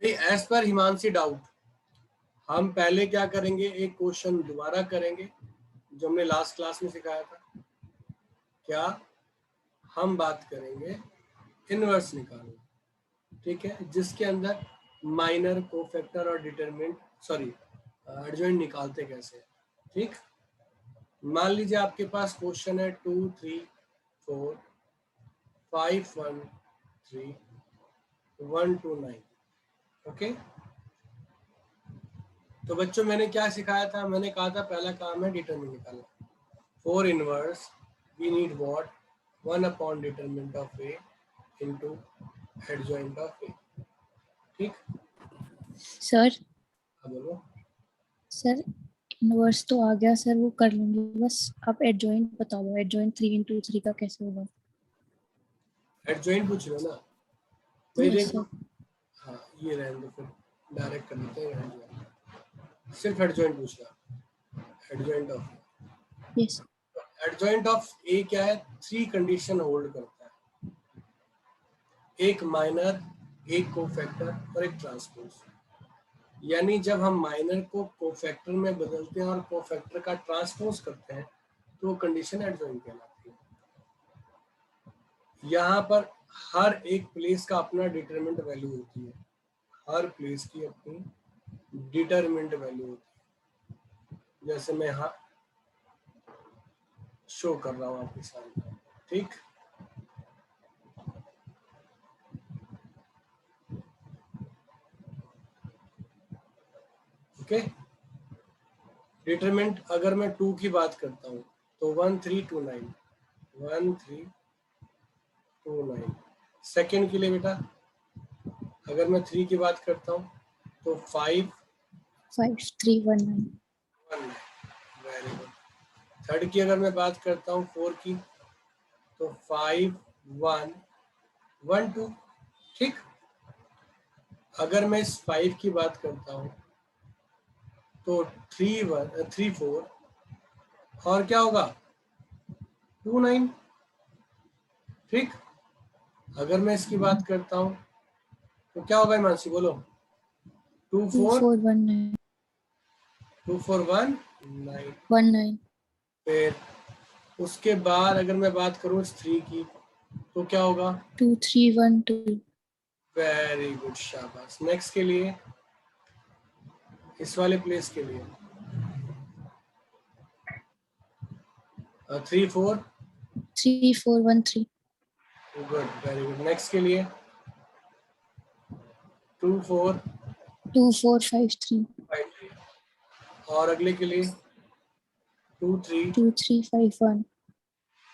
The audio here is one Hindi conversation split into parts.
एज पर हिमांशी डाउट, हम पहले क्या करेंगे, एक क्वेश्चन दोबारा करेंगे जो हमने लास्ट क्लास में सिखाया था। क्या हम बात करेंगे इनवर्स निकालना, ठीक है, जिसके अंदर माइनर, कोफैक्टर और डिटरमिनेंट, सॉरी एडजॉइंट निकालते कैसे, ठीक। मान लीजिए आपके पास क्वेश्चन है 2 3 4 5 1 3 1 2 9, ओके। तो बच्चों मैंने क्या सिखाया था, मैंने कहा था पहला काम है डिटरमिनेंट निकालना। For inverse we need what, 1 upon determinant of A into adjoint of A, ठीक। सर बोलो सर, इनवर्स तो आ गया सर, वो कर लेंगे, बस आप एडजॉइंट बता दो। एडजॉइंट 3 into 3 का कैसे होगा? एडजॉइंट पूछ रहे हो ना भाई, यस देखो। सर। हाँ ये रहने दो, फिर डायरेक्ट कर देते हैं एडजॉइंट। सिर्फ एडजॉइंट पूछना, adjoint of, yes adjoint of A क्या है, 3 कंडीशन होल्ड करता है, एक माइनर, एक कोफैक्टर और एक ट्रांसपोज। यानी जब हम माइनर को कोफैक्टर में बदलते हैं और कोफैक्टर का ट्रांसपोज करते हैं तो वो कंडीशन एडजॉइंट कहलाती है। यहाँ पर हर एक प्लेस का अपना डिटरमिनेंट वैल्यू होती है, हर प्लेस की अपनी डिटरमिनेंट वैल्यू होती है, जैसे मैं यहाँ शो कर रहा हूँ आपके सामने, ठीक। ओके, डिटरमिनेंट अगर मैं 2 की बात करता हूँ तो 1 3 2 9, 1 3 2 9। सेकेंड के लिए बेटा अगर मैं 3 की बात करता हूँ तो 5 5 3 1 9। 1 9, वेरी गुड। थर्ड की अगर मैं बात करता हूँ 4 की तो 5 1 1 2, ठीक। अगर मैं इस 5 की बात करता हूँ तो 3 1 3 4 और क्या होगा 2 9, ठीक। अगर मैं इसकी बात करता हूँ तो क्या होगा हिमांशी, बोलो। 2 2 4 4 1 9 2 4 1 9। 1 9। फिर उसके बाद अगर मैं बात करूँ इस 3 की तो क्या होगा 2 3 1 2। वेरी गुड, शाबाश। नेक्स्ट के लिए, इस वाले प्लेस के लिए 3 4, 3 4 1 3। Good, very good. नेक्स्ट के लिए 2 4 2 4 5 3। 5 3 और अगले के लिए 2 3। 2 3 5 1।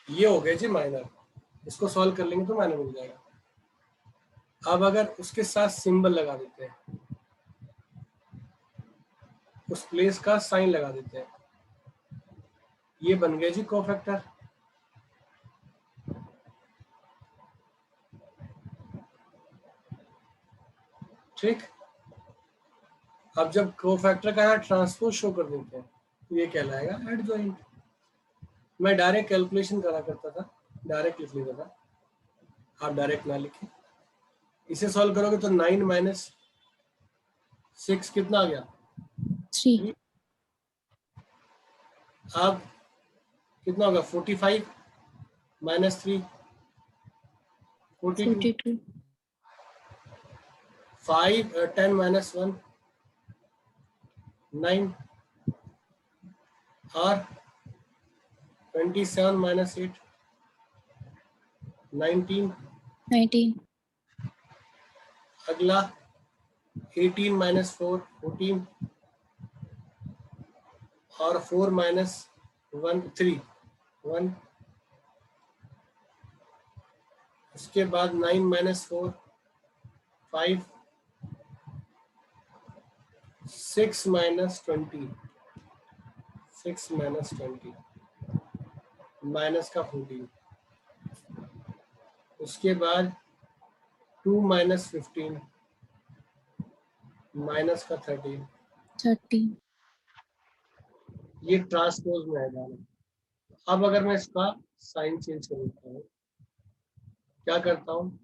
ये हो गए जी माइनर, इसको सॉल्व कर लेंगे तो माइनर मिल जाएगा। अब अगर उसके साथ सिंबल लगा देते हैं, उस प्लेस का साइन लगा देते हैं, ये बन गए जी कोफैक्टर। ठीक। अब जब कोफैक्टर का यहाँ ट्रांसपोज शो कर देते हैं तो ये कहलाएगा एडजॉइंट। मैं डायरेक्ट कैलकुलेशन करा करता था, डायरेक्ट लिख लेता था, आप डायरेक्ट ना लिखें। इसे सॉल्व करोगे तो 9 माइनस 6 कितना आ गया 3। अब कितना होगा 45 माइनस 3 42। 42। 5 10 माइनस 1 9 और 27 माइनस 8 19। 19। अगला 18 माइनस 4 14 और 4 माइनस 1 3 1। उसके बाद 9 माइनस 4 5 6 माइनस 20 6 माइनस 20 माइनस का 14। उसके बाद 2 माइनस 15 माइनस का 13। 13। ये ट्रांसपोज में है जाना। अब अगर मैं इसका साइन चेंज कर देता हूँ, क्या करता हूँ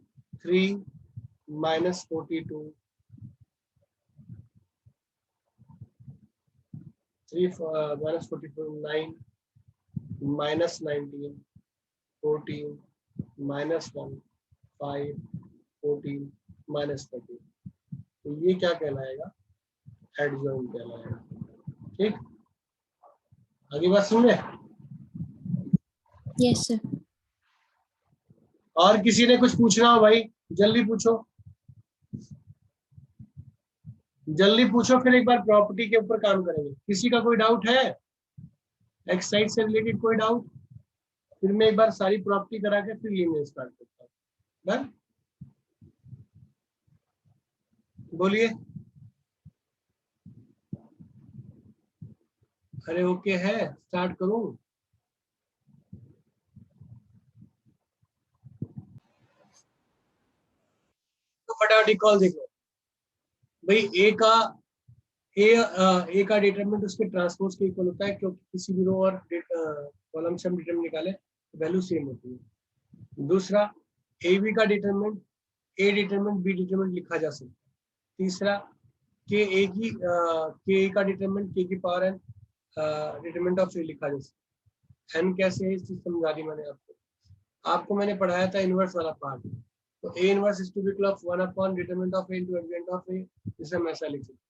3 minus 42 3 minus 44 9 minus 19 14 minus 1 5 14 minus 13, तो ये क्या कहलाएगा? एडजॉइंट कहलाएगा। ठीक, आगे बात सुन रहे? Yes sir. और किसी ने कुछ पूछना हो भाई जल्दी पूछो, जल्दी पूछो, फिर एक बार प्रॉपर्टी के ऊपर काम करेंगे। किसी का कोई डाउट है एक्सरसाइज से रिलेटेड? कोई डाउट? फिर मैं एक बार सारी प्रॉपर्टी करा के फिर ये मैं स्टार्ट करता हूँ। डन? बोलिए। अरे ओके है, स्टार्ट करूं? तो फटाफट कॉल देखो भाई। ए का डिटरमिनेंट उसके ट्रांसपोज के इक्वल होता है, क्योंकि किसी भी रो और कॉलम से हम डिटरमिनेंट निकाले वैल्यू सेम होती है। दूसरा, ए बी का determinant A determinant B determinant लिखा जा सकता है। तीसरा, के ए का डिटरमिनेंट के की पावर एन डिटरमिनेंट ऑफ ए लिखा जा सकता है। एन कैसे है इस चीज समझा दी मैंने आपको मैंने पढ़ाया था इनवर्स वाला पार्ट। तो A inverse is to be equal of 1 upon determinant of A into adjoint of A, जिसे हम ऐसा लिख सकते हैं।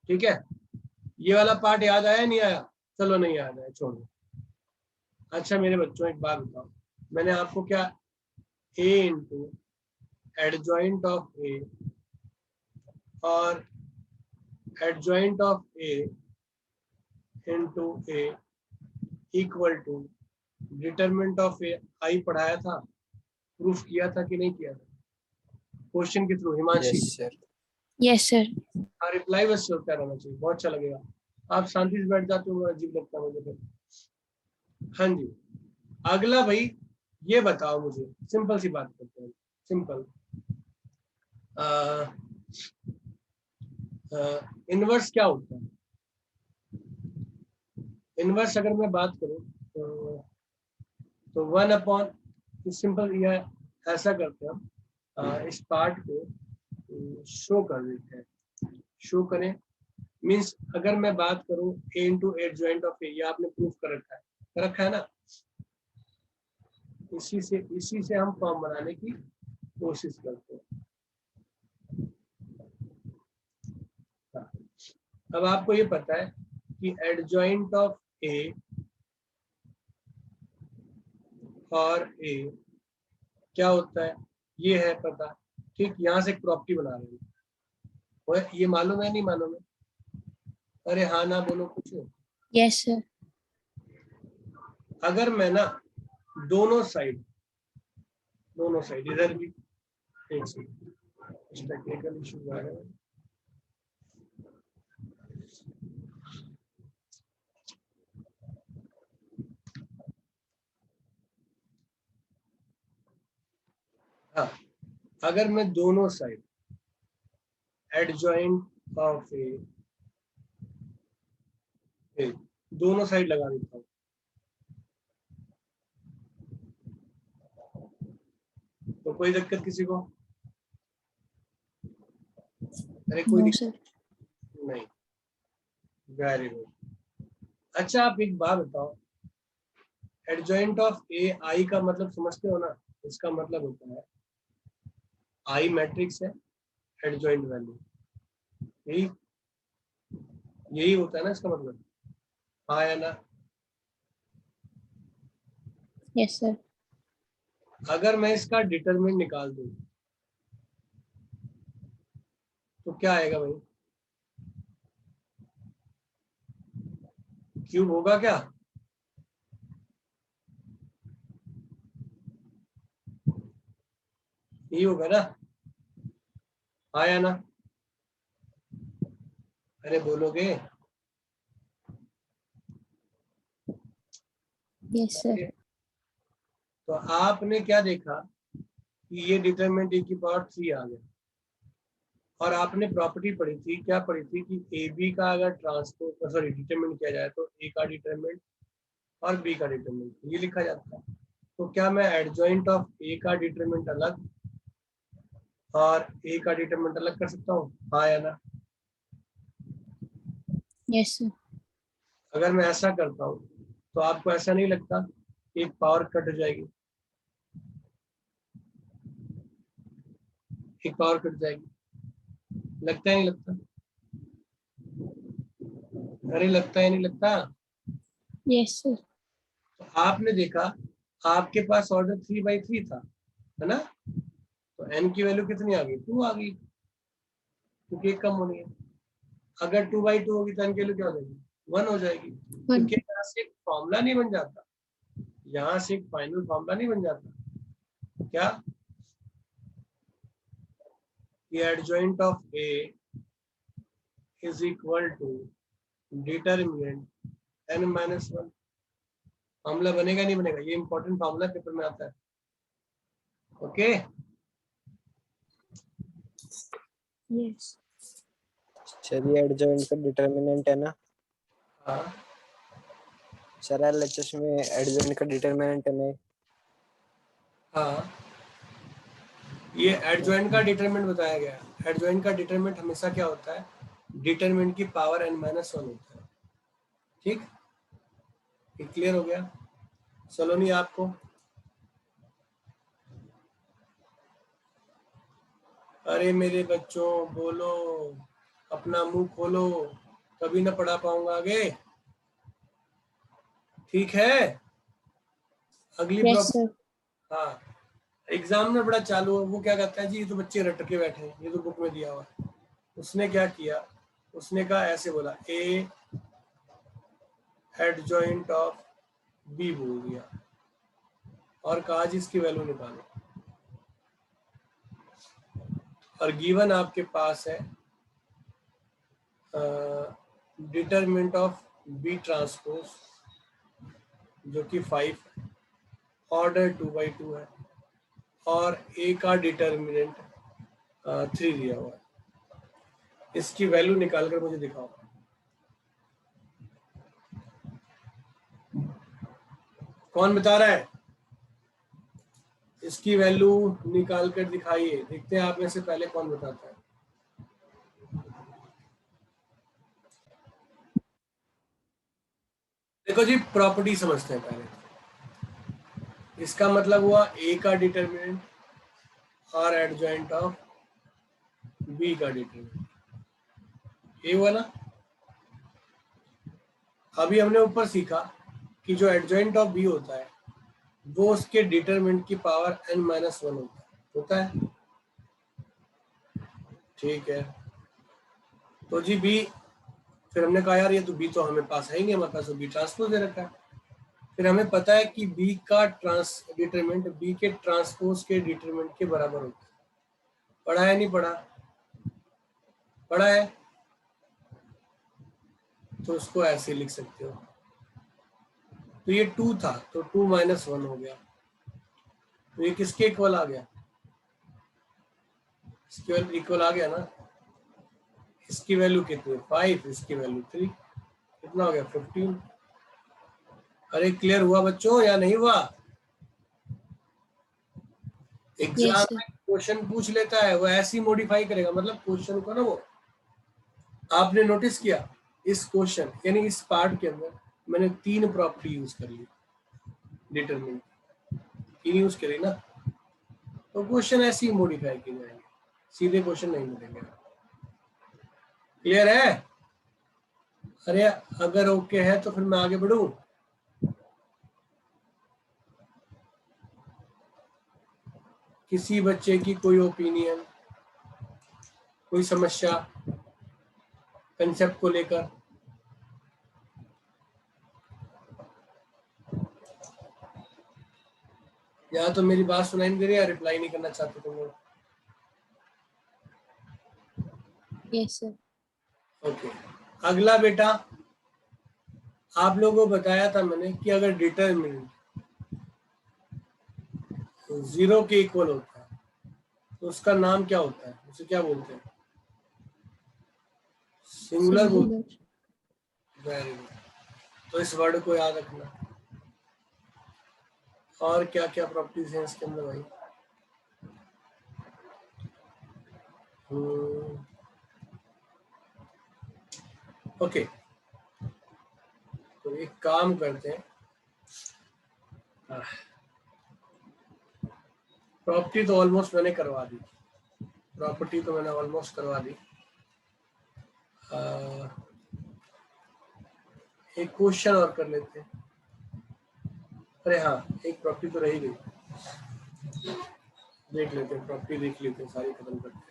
ठीक है, ये वाला पार्ट याद आया नहीं आया? चलो नहीं याद आया, छोड़ो। अच्छा मेरे बच्चों एक बात बताओ, मैंने आपको क्या A into adjoint of A और adjoint of A into A equal to determinant of A I पढ़ाया था? प्रूफ किया था कि नहीं किया था? क्वेश्चन के through. Himanshi? Yes sir. Yes sir. हाँ, रिप्लाई बस चलता रहना चाहिए, बहुत अच्छा लगेगा। आप शांति से बैठ जाते हो, अजीब लगता है मुझे फिर। हाँ जी, अगला भाई ये बताओ मुझे, सिंपल सी बात करते हैं, सिंपल। इनवर्स क्या होता है? इनवर्स अगर मैं बात करूं तो 1 अपॉन, सिंपल यह ऐसा करते हैं हम, इस पार्ट को शो कर देते हैं। शो करें मीन्स अगर मैं बात करूं ए इंटू एडजॉइंट ऑफ ए, ये आपने प्रूफ कर रखा है ना? इसी से हम फॉर्म बनाने की कोशिश करते हैं। अब आपको ये पता है कि एडजॉइंट ऑफ ए और ए क्या होता है, ये है पता। ठीक, यहाँ से एक प्रॉपर्टी बना रहे हैं, ये मालूम है नहीं मालूम है? अरे हाँ ना बोलो कुछ। Yes sir. अगर मैं ना दोनों साइड इधर भी, एक सेकंड टेक्निकल इशू आ रहा है। हाँ, अगर मैं दोनों साइड एडजॉइंट ऑफ ए दोनों साइड लगा देता हूँ, तो कोई दिक्कत किसी को? अरे कोई नो दिक्कत सर। नहीं। Very good. अच्छा आप एक बात बताओ, एडजॉइंट ऑफ ए आई का मतलब समझते हो ना? इसका मतलब होता है आई मैट्रिक्स है, एडजॉइंट वैल्यू, यही यही होता है ना इसका मतलब? हाँ या ना? Yes sir. अगर मैं इसका डिटरमिनेंट निकाल दूं तो क्या आएगा भाई? क्यूब होगा क्या? यही होगा ना? हाँ या ना? अरे बोलोगे? Yes sir. तो आपने क्या देखा कि ये डिटरमिनेंट ए की पावर 3 आ गया, और आपने प्रॉपर्टी पढ़ी थी, क्या पढ़ी थी कि ए बी का अगर ट्रांसपोज डिटरमिनेंट किया जाए तो ए का डिटरमिनेंट और बी का डिटरमिनेंट ये लिखा जाता है। तो क्या मैं एडजॉइंट ऑफ ए का डिटरमिनेंट अलग और ए का डिटरमिनेंट अलग कर सकता हूँ? हाँ या ना? Yes sir. अगर मैं ऐसा करता हूँ तो आपको ऐसा नहीं लगता कि एक पावर कट हो जाएगी, एक पावर कट जाएगी, लगता है नहीं लगता? अरे लगता है नहीं लगता? Yes sir. तो आपने देखा आपके पास ऑर्डर 3/3 था, है ना? तो n की वैल्यू कितनी आ गई? 2 आ गई, क्योंकि एक कम होनी है। अगर 2/2 होगी तो n की वैल्यू क्या हो जाएगी? 1 हो जाएगी, वन। क्योंकि यहाँ से एक फॉर्मूला नहीं बन जाता, यहाँ से एक फाइनल फॉर्मूला नहीं बन जाता। क्या? कि adjoint of A is equal to determinant n-1। Formula बनेगा नहीं बनेगा? ये इंपॉर्टेंट फॉर्मूला पेपर में आता है। Okay, yes. सर ये एडजॉइंट का डिटर्मिनेंट है ना? हाँ सर एलएचएस में एडजॉइंट का डिटर्मिनेंट है नहीं? हाँ, ये एडजॉइंट का डिटरमिनेंट बताया गया है। एडजॉइंट का डिटरमिनेंट हमेशा क्या होता है? डिटरमिनेंट की पावर n-1 होता है। ठीक, ये क्लियर हो गया सलोनी आपको? अरे मेरे बच्चों बोलो, अपना मुंह खोलो, कभी ना पढ़ा पाऊंगा आगे। ठीक है, अगली यस प्रॉब्लम। सर। हाँ, एग्जाम में बड़ा चालू है, वो क्या कहता है जी ये तो बच्चे रट के बैठे हैं, ये तो बुक में दिया हुआ है। उसने क्या किया, उसने कहा ऐसे बोला ए एडजॉइंट ऑफ बी बोल दिया और कहा जी इसकी वैल्यू निकालो, और गिवन आपके पास है डिटरमिनेंट ऑफ बी ट्रांसपोज जो कि 5 है, ऑर्डर 2/2 है, और ए का डिटरमिनेंट 3 दिया हुआ है। इसकी वैल्यू निकाल कर मुझे दिखाओ। कौन बता रहा है? इसकी वैल्यू निकाल कर दिखाइए, देखते हैं आप में से पहले कौन बताता है। देखो जी, प्रॉपर्टी समझते हैं पहले। इसका मतलब हुआ ए का डिटरमिनेंट और एडजॉइंट ऑफ बी का डिटरमिनेंट, ये हुआ ना? अभी हमने ऊपर सीखा कि जो एडजॉइंट ऑफ बी होता है वो उसके डिटरमिनेंट की पावर n-1 होता है। ठीक है, तो जी बी, फिर हमने कहा यार ये तो बी तो हमें पास है ही नहीं, हमारे पास तो बी ट्रांसपोज दे रखा है। फिर हमें पता है कि बी का डिटरमिनेंट बी के ट्रांसपोज के डिटरमिनेंट के बराबर होता है। पढ़ा है नहीं पढ़ा? पढ़ा है, तो उसको ऐसे लिख सकते हो। तो ये 2 था तो 2-1 हो गया, तो ये किसके इक्वल आ गया? इसके इक्वल आ गया ना? इसकी वैल्यू कितनी? 5, इसकी वैल्यू 3, कितना हो गया? 15। अरे क्लियर हुआ बच्चों या नहीं हुआ? Yes exam sir. में क्वेश्चन पूछ लेता है, वो ऐसे ही मॉडिफाई करेगा, मतलब क्वेश्चन को ना, वो आपने नोटिस किया इस क्वेश्चन यानी इस पार्ट के अंदर मैंने 3 प्रॉपर्टी यूज कर ली, डिटरमिनेंट 3 यूज करी ना, तो क्वेश्चन ऐसे ही मॉडिफाई किए जाएंगे, सीधे क्वेश्चन नहीं मिलेंगे। क्लियर है? अरे अगर ओके है तो फिर मैं आगे बढ़ूं। किसी बच्चे की कोई ओपिनियन, कोई समस्या कंसेप्ट को लेकर? या तो मेरी बात सुनाई नहीं दे रही या रिप्लाई नहीं करना चाहते तुम लोग? Yes sir. ओके, अगला बेटा, आप लोगों को बताया था मैंने कि अगर डिटरमिनेंट 0 के इक्वल होता है तो उसका नाम क्या होता है, उसे क्या बोलते हैं? सिंगुलर बोलते सिंगुलर। हैं। वेरी गुड, तो इस वर्ड को याद रखना। और क्या क्या प्रॉपर्टीज हैं इसके अंदर भाई? ओके, एक काम करते हैं, प्रॉपर्टी तो ऑलमोस्ट मैंने करवा दी, प्रॉपर्टी तो मैंने ऑलमोस्ट करवा दी। एक क्वेश्चन और कर लेते हैं। अरे हाँ, एक प्रॉपर्टी तो रह ही गई, देख लेते हैं, प्रॉपर्टी देख लेते हैं, सारी खत्म करते हैं।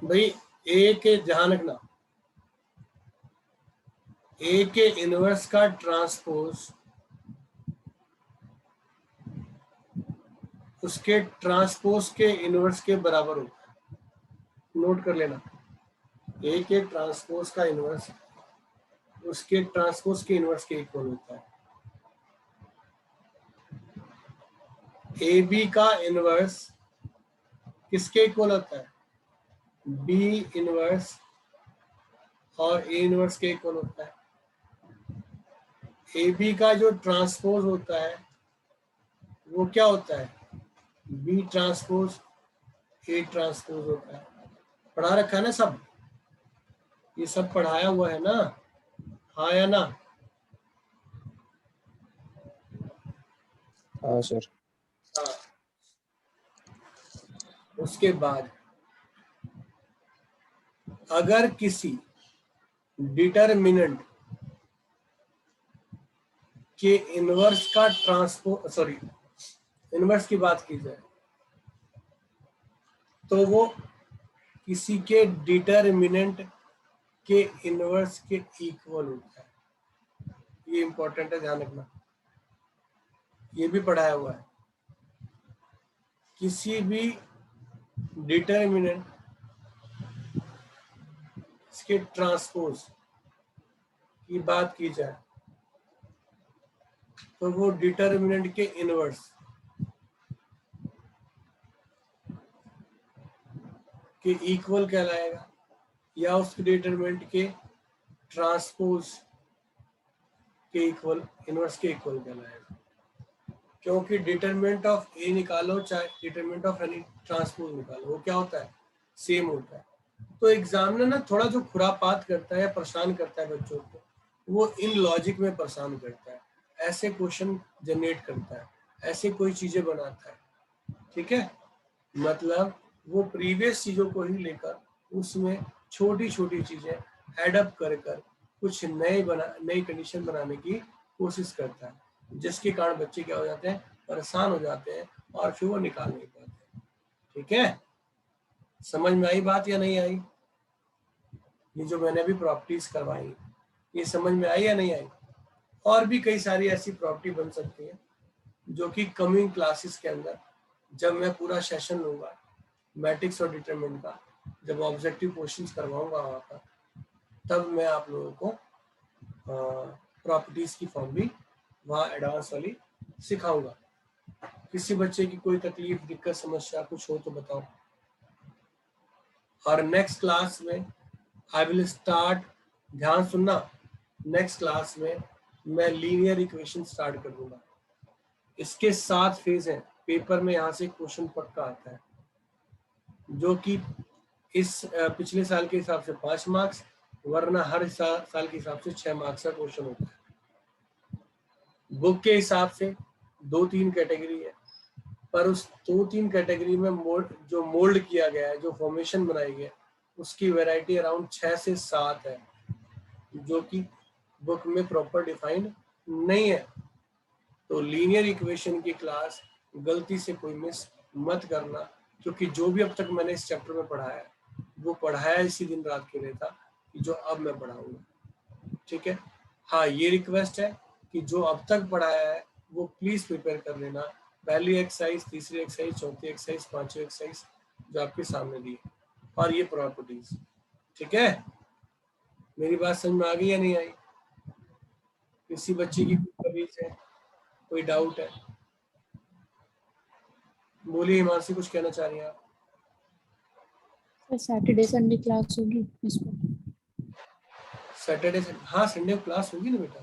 भाई ए के, ध्यान रखना, ए के इनवर्स का ट्रांसपोज उसके ट्रांसपोज के इनवर्स के बराबर होता है। नोट कर लेना, ए के ट्रांसपोज का इनवर्स उसके ट्रांसपोज के इनवर्स के इक्वल होता है। ए बी का इनवर्स किसके इक्वल होता है? बी इनवर्स और ए इनवर्स के इक्वल होता है। ए बी का जो ट्रांसपोज होता है वो क्या होता है? बी ट्रांसपोज ए ट्रांसपोज होता है। पढ़ा रखा है ना सब, ये सब पढ़ाया हुआ है ना, हाँ या ना? हाँ सर। हाँ। उसके बाद अगर किसी डिटरमिनेंट के इनवर्स का इनवर्स की बात की जाए तो वो किसी के डिटरमिनेंट के इनवर्स के इक्वल होता है। ये इंपॉर्टेंट है, ध्यान रखना, ये भी पढ़ाया हुआ है। किसी भी डिटरमिनेंट इसके ट्रांसपोज की बात की जाए तो वो डिटरमिनेंट के इनवर्स के इक्वल कहलाएगा या उसके डिटरमिनेंट के ट्रांसपोज के इक्वल, इनवर्स के इक्वल कहलाएगा। क्योंकि डिटरमिनेंट ऑफ ए निकालो चाहे डिटरमिनेंट ऑफ एनी ट्रांसपोज निकालो, वो क्या होता है? सेम होता है। तो एग्जामिनर ना थोड़ा जो खुरापात करता है, परेशान करता है बच्चों को, वो इन लॉजिक में परेशान करता है, ऐसे क्वेश्चन जनरेट करता है, ऐसे कोई चीजें बनाता है, ठीक है? मतलब वो प्रीवियस चीजों को ही लेकर उसमें छोटी छोटी चीजें एडअप कर कुछ नई कंडीशन बनाने की कोशिश करता है, जिसके कारण बच्चे क्या हो जाते हैं? परेशान हो जाते हैं और फिर वो निकाल नहीं पाते। ठीक है, समझ में आई बात या नहीं आई? ये जो मैंने अभी प्रॉपर्टीज करवाई, ये समझ में आई या नहीं आई? और भी कई सारी ऐसी प्रॉपर्टी बन सकती है जो कि कमिंग क्लासेस के अंदर, जब मैं पूरा सेशन लूंगा मैट्रिक्स और डिटरमिनेंट का, जब ऑब्जेक्टिव क्वेश्चंस करवाऊंगा वहां पर, तब मैं आप लोगों को प्रॉपर्टीज की फॉर्म भी वहाँ एडवांस वाली सिखाऊंगा। किसी बच्चे की कोई तकलीफ, दिक्कत, समस्या कुछ हो तो बताओ। और नेक्स्ट क्लास में आई विल स्टार्ट, ध्यान सुनना, नेक्स्ट क्लास में मैं लीनियर इक्वेशन स्टार्ट कर दूंगा। इसके 7 फेज हैं, पेपर में यहाँ से क्वेश्चन पक्का आता है, जो कि इस पिछले साल के हिसाब से 5 मार्क्स, वरना हर साल के हिसाब से 6 मार्क्स का क्वेश्चन होता है। बुक के हिसाब से 2-3 कैटेगरी है, पर उस 2-3 कैटेगरी में जो मोल्ड किया गया है, जो फॉर्मेशन बनाई गई है, उसकी वैरायटी अराउंड 6 से 7 है, जो कि बुक में प्रॉपर डिफाइंड नहीं है। तो लीनियर इक्वेशन की क्लास गलती से कोई मिस मत करना, क्योंकि जो भी अब तक मैंने इस चैप्टर में पढ़ाया है वो पढ़ाया इसी दिन रात के लिए था कि जो अब मैं पढ़ाऊंगा। ठीक है, हाँ ये रिक्वेस्ट है कि जो अब तक पढ़ाया है वो प्लीज प्रिपेयर कर लेना, पहली एक्सरसाइज, तीसरी एक्सरसाइज, चौथी एक्सरसाइज, पांचवी एक्सरसाइज जो आपके सामने दी है, और ये प्रॉपर्टीज। ठीक है, मेरी बात समझ में आ गई या नहीं आई? किसी बच्चे की कोई है, कोई डाउट है? बोलिए हिमांशी, कुछ कहना चाह रही हैं आप? सर सैटरडे संडे क्लास होगी इस पर? सैटरडे से, हाँ संडे को क्लास होगी ना बेटा,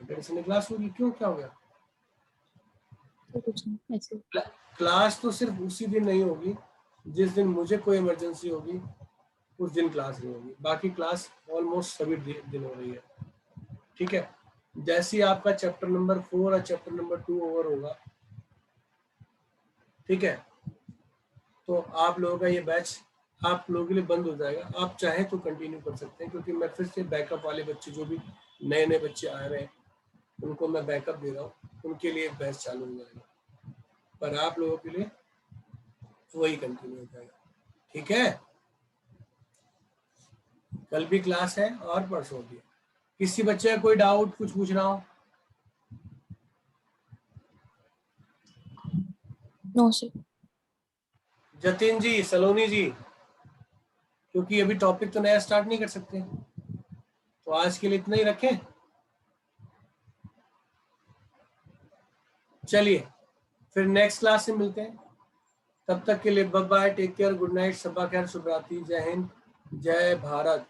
सैटरडे संडे क्लास होगी। क्यों, क्या हो गया? तो कुछ नहीं ऐसे। क्लास तो सिर्फ उसी दिन नहीं होगी जिस दिन मुझे कोई इमरजेंसी होगी, उस दिन क्लास नहीं होगी, बाकी क्लास ऑलमोस्ट सभी दिन हो रही है। ठीक है, जैसे ही आपका चैप्टर नंबर 4 और चैप्टर नंबर 2 ओवर होगा, ठीक है, तो आप लोगों का ये बैच आप लोगों के लिए बंद हो जाएगा। आप चाहें तो कंटिन्यू कर सकते हैं, क्योंकि मैं फिर से बैकअप वाले बच्चे, जो भी नए नए बच्चे आ रहे हैं, उनको मैं बैकअप दे रहा हूँ, उनके लिए बैच चालू हो जाएगा, पर आप लोगों के लिए वही कंटिन्यू हो जाएगा। ठीक है, कल भी क्लास है और परसों भी। किसी बच्चे का कोई डाउट, कुछ पूछना हो? No sir. जतिन जी, सलोनी जी, क्योंकि अभी टॉपिक तो नया स्टार्ट नहीं कर सकते, तो आज के लिए इतना ही रखें। चलिए फिर नेक्स्ट क्लास में मिलते हैं, तब तक के लिए bye bye, take care, good night, शब्बा खैर, शुभ रात्रि, जय हिंद, जय भारत।